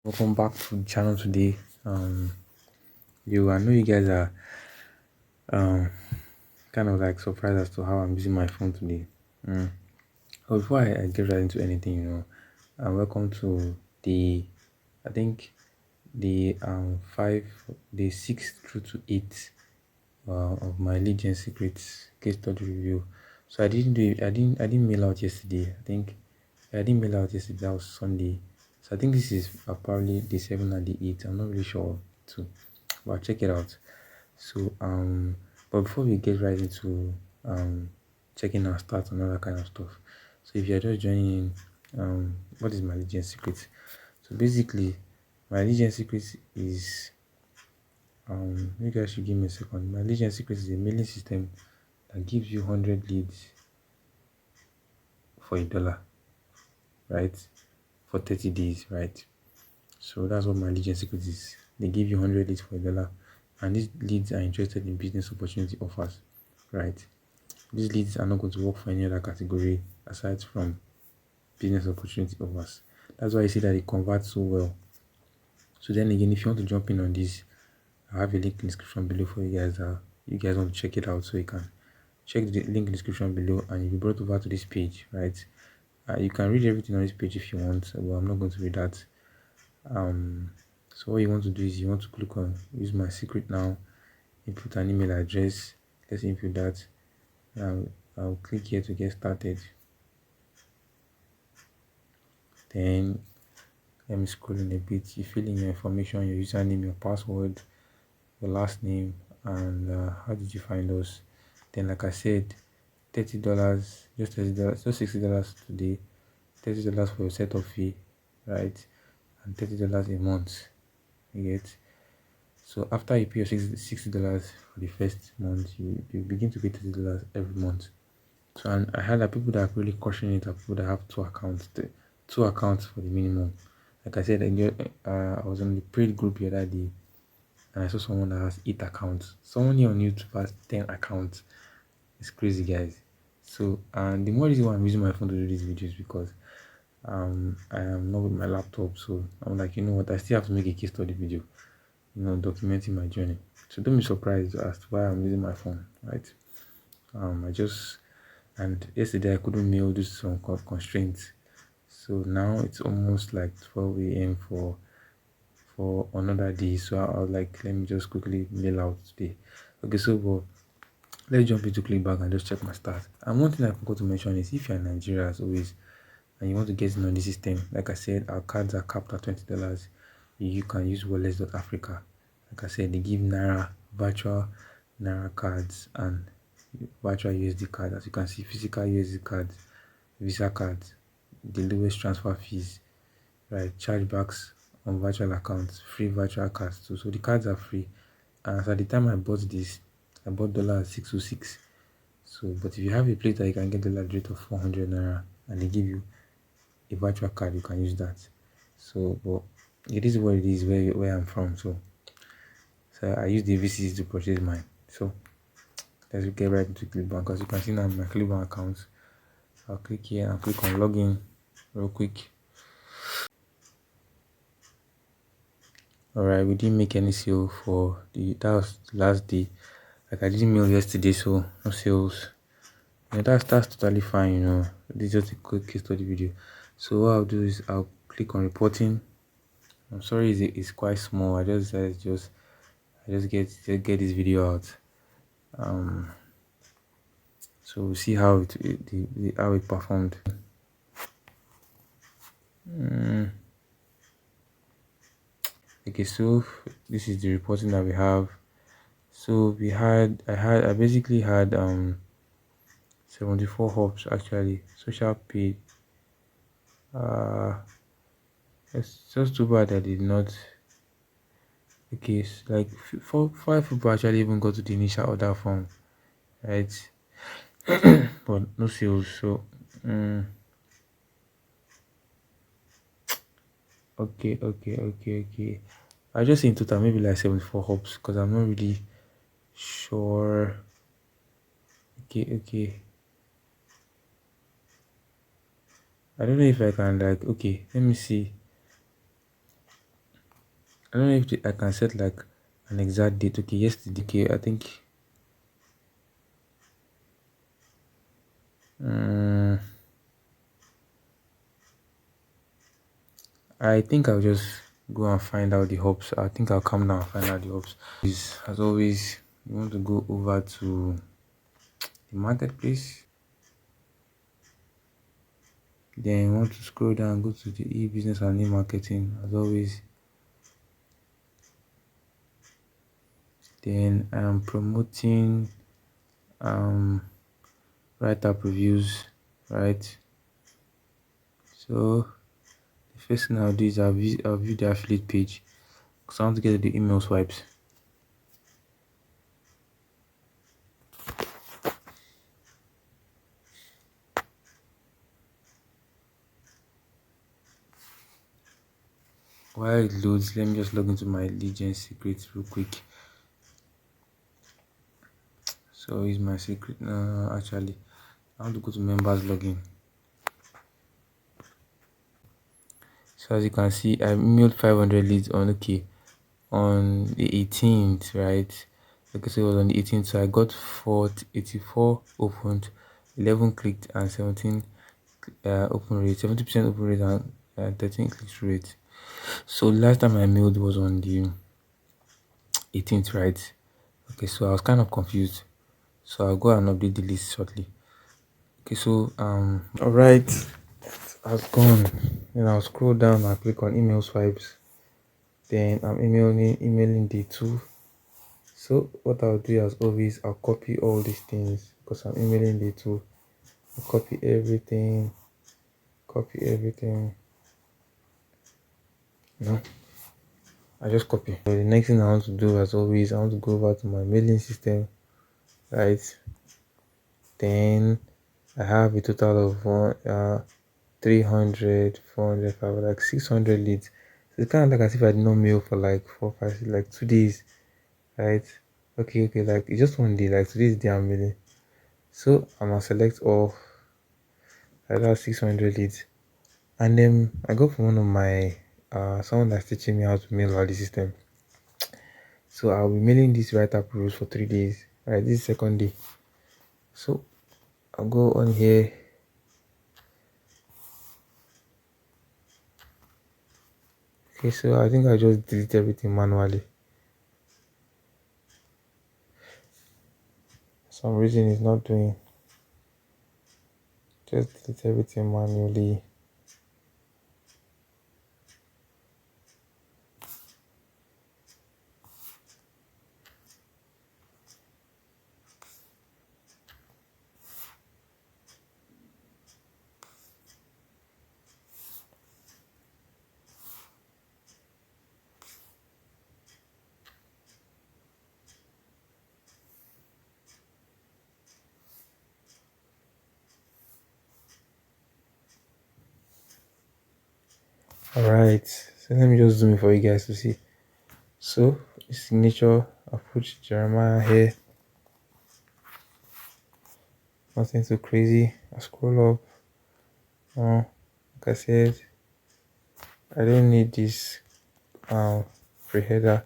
Welcome back to the channel today. I know you guys are um kind of like surprised as to how I'm using my phone today. But before I get right into anything, welcome to the I think the 6th through to 8th of my Legion Secrets case study review. So I didn't mail out yesterday. I didn't mail out yesterday. That was Sunday. So I think this is probably the 7th and the 8th. I'm not really sure too, but I'll check it out. So but before we get right into checking our stats and all that kind of stuff. So if you're just joining in, what is my Legion Secrets? So basically, my Legion Secrets is you guys should give me a second. My Legion Secrets is a mailing system that gives you 100 leads for $1, right? For 30 days, right? So that's what my Legion Secrets is. They give you 100 leads for $1, and these leads are interested in business opportunity offers, right? These leads are not going to work for any other category aside from business opportunity offers. That's why I see that it converts so well. So then again, if you want to jump in on this, I have a link in the description below for you guys. You guys want to check it out, so you can check the link in the description below, and you'll be brought over to this page, right? You can read everything on this page if you want, but I'm not going to read that. So what you want to do is you want to click on use my secret now, input an email address. Let's input that. I'll click here to get started. Then let me scroll in a bit. You fill in your information, your username, your password, your last name, and how did you find us. Then like I said, $30, just $30, just $60 today, $30 for your setup fee, right? And $30 a month, you get. So after you pay your $60 for the first month, you begin to pay $30 every month. So, and I heard that people that are really crushing it are people that have two accounts for the minimum. Like I said, I was on the paid group the other day, and I saw someone that has 8 accounts. Someone here on YouTube has 10 accounts. It's crazy, guys. So, and the more reason why I'm using my phone to do these videos because I am not with my laptop. So I'm like, you know what, I still have to make a case study video, documenting my journey. So don't be surprised as to why I'm using my phone, right? And yesterday I couldn't mail due to some constraints. So now it's almost like 12 a.m. for another day. So I was like, let me just quickly mail out today. Okay, so well, let's jump into Clickbank and just check my stats. And one thing I forgot to mention is if you're in Nigeria as always and you want to get in on this system, like I said, our cards are capped at $20. You can use wallets.africa. Like I said, they give virtual Naira cards and virtual USD cards. As you can see, physical USD cards, Visa cards, the lowest transfer fees, right? Chargebacks on virtual accounts, free virtual cards too. So the cards are free. And at the time I bought this, I bought dollar at 606. So, but if you have a place that you can get dollar rate of 400 naira and they give you a virtual card, you can use that. So, but it is what it is where I'm from. So I use the VCs to purchase mine. So let's get right into Clickbank. As you can see now, my Clickbank account. I'll click here and click on login real quick. Alright, we didn't make any sale for that was the last day. Like I didn't mail yesterday, so no sales. That's totally fine. This is just a quick case study video. So what I'll do is I'll click on reporting. I'm sorry, it's quite small. I just get this video out. So we'll see how it performed. Okay, so this is the reporting that we have. So I basically had 74 hubs actually. Social paid. It's just too bad I did not. Okay, so like 5 people actually even got to the initial order form, right? But no sales. So okay. I just in total maybe like 74 hubs because I'm not really sure. Okay. I don't know if I can like, okay, let me see. I don't know if I can set like an exact date. Okay, yesterday. Okay, um, I think I'll just go and find out the hubs. I think I'll come down and find out the hubs. As always, you want to go over to the marketplace. Then you want to scroll down, go to the e-business and e-marketing. As always, then I'm promoting um write up reviews, right? So the first thing I'll do is I'll view the affiliate page because I want to get the email swipes. While it loads, let me just log into my Legion secrets real quick. So here's my secret. Actually, I want to go to members login. So as you can see, I emailed 500 leads on the 18th, right? Okay, so it was on the 18th. So I got 84 opened, 11 clicked, and 17 open rate, 70% open rate, and 13 clicks rate. So last time I mailed was on the 18th, right? Okay, so I was kind of confused. So I'll go and update the list shortly. Okay, so all right, I've gone. Then I'll scroll down and click on email swipes. Then I'm emailing day two. So what I'll do as always, I'll copy all these things because I'm emailing day two. I'll copy everything. No, I just copy. So the next thing I want to do as always, I want to go over to my mailing system, right? Then I have a total of 300, 400, 500, like 600 leads. So it's kind of like as if I did not mail for like 4, 5, like 2 days, right? Okay, like it's just one day, like today's day I'm mailing. So I'm gonna select all that 600 leads, and then I go for one of my someone that's teaching me how to mail all the system. So I'll be mailing this write up rules for 3 days, right? This is second day. So I'll go on here. Okay, so I think I just delete everything manually. For some reason it's not doing. Just delete everything manually. Alright, so let me just zoom in for you guys to see. So signature, I put Jeremiah here. Nothing too crazy. I scroll up. Like I said, I don't need this free header.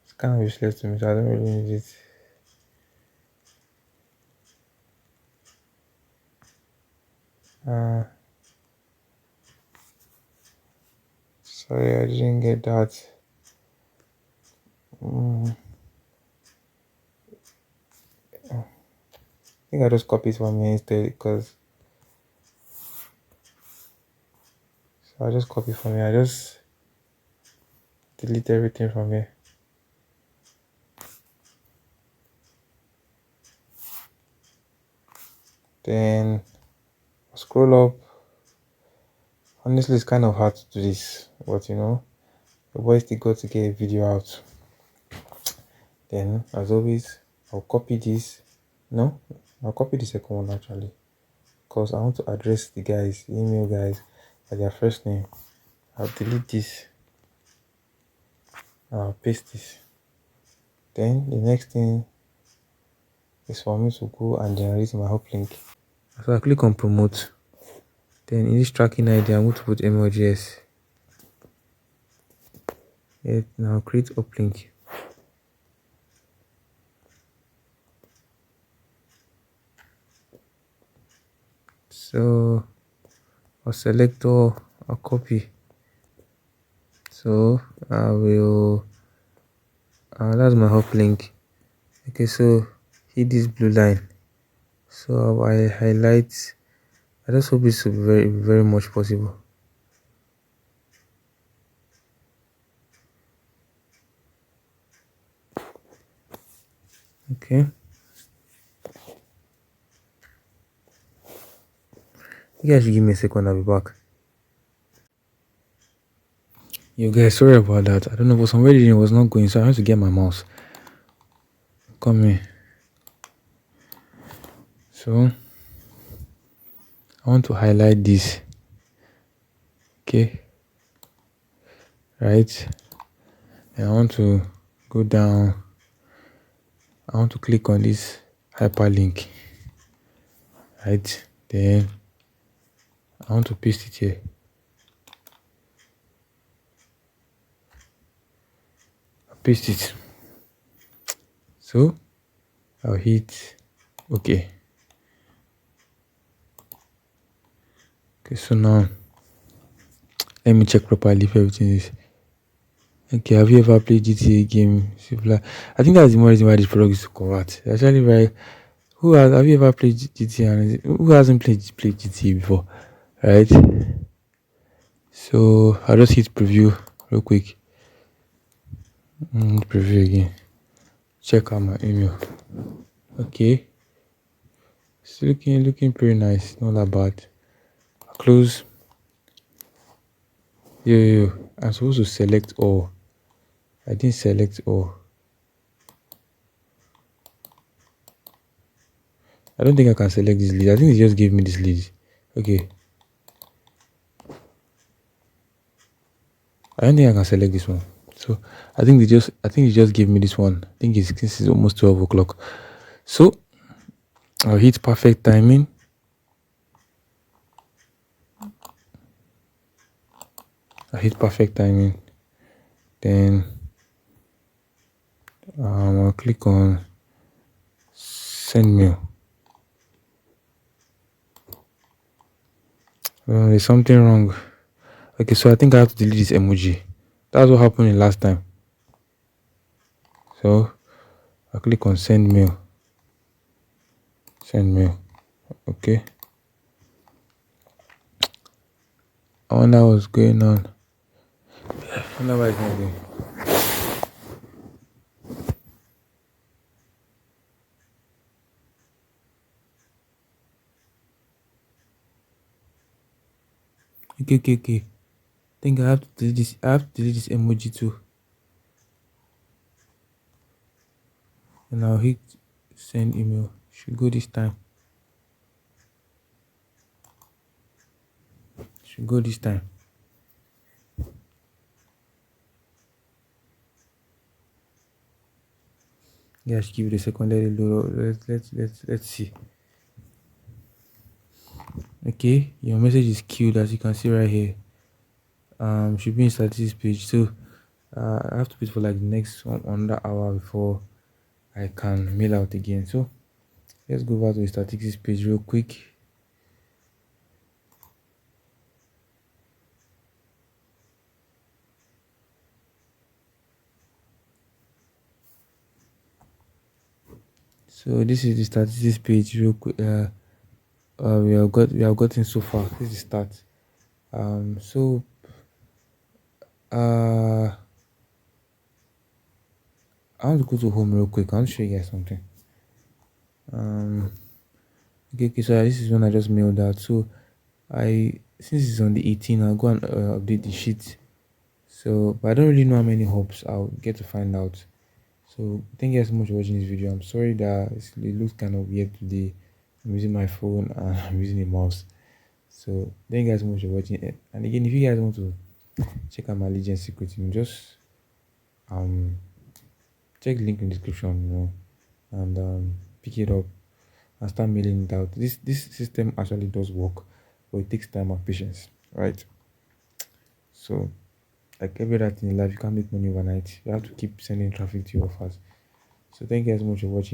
It's kind of useless to me, so I don't really need it. Sorry, I didn't get that. I think I just copy it from here instead because so I just copy from here. I just delete everything from here. Then scroll up. Honestly, it's kind of hard to do this, but you know, the boy still got to get a video out. Then, as always, I'll copy this. No, I'll copy the second one actually, because I want to address the guys, the email guys, by their first name. I'll delete this. I'll paste this. Then the next thing is for me to go and generate my hop link. So I click on promote. Then in this tracking ID, I'm going to put MLGS. It now create uplink. So I'll select all, I'll copy. So I will, that's my uplink. Okay, so hit this blue line. So I highlight. I just hope it's very very much possible. Okay, you guys should give me a second. I'll be back. You guys, sorry about that. I don't know, for some reason it was not going, so I had to get my mouse. Come here. So I want to highlight this. Okay, right. And I want to go down. I want to click on this hyperlink. Right. Then I want to paste it here. I paste it. So I'll hit OK. Okay, so now let me check properly if everything is okay. Have you ever played GTA game? I think that's the more reason why this product is to convert. Actually, right? Have you ever played GTA? And who hasn't played GTA before? Right? So I'll just hit preview real quick. Preview again. Check out my email. Okay. It's looking pretty nice. Not that bad. Close. Yo. I'm supposed to select all. I didn't select all. I don't think I can select this lead. I think they just gave me this lead. Okay. I don't think I can select this one. So I think they just gave me this one. I think it's almost 12 o'clock. So I'll hit perfect timing. Then I'll click on send mail. There's something wrong. Okay, so I think I have to delete this emoji. That's what happened in last time. So I'll click on send mail. Okay. I wonder what's going on. I wonder why it's not going. Okay. I think I have to delete this. I have to delete this emoji too. And I'll hit send email. Should go this time. Yeah, should give it a second. Let it load. Let's see. Okay, your message is queued as you can see right here. Should be in statistics page. So I have to wait for like the next another hour before I can mail out again. So let's go back to the statistics page real quick. So this is the statistics page real quick. We have gotten so far. This is the start. So I want to go to home real quick. I want to show you guys something. Okay, so this is when I just mailed out. So since it's on the 18th, I'll go and update the sheet. So, but I don't really know how many hops. I'll get to find out. So thank you guys so much for watching this video. I'm sorry that it looks kind of weird today. I'm using my phone and I'm using a mouse. So thank you guys so much for watching it. And again, if you guys want to check out my Legend Secret team, just check the link in the description, and pick it up and start mailing it out. This system actually does work, but it takes time and patience, right? So Like every other thing in life, you can't make money overnight. You have to keep sending traffic to your offers. So thank you guys so much for watching.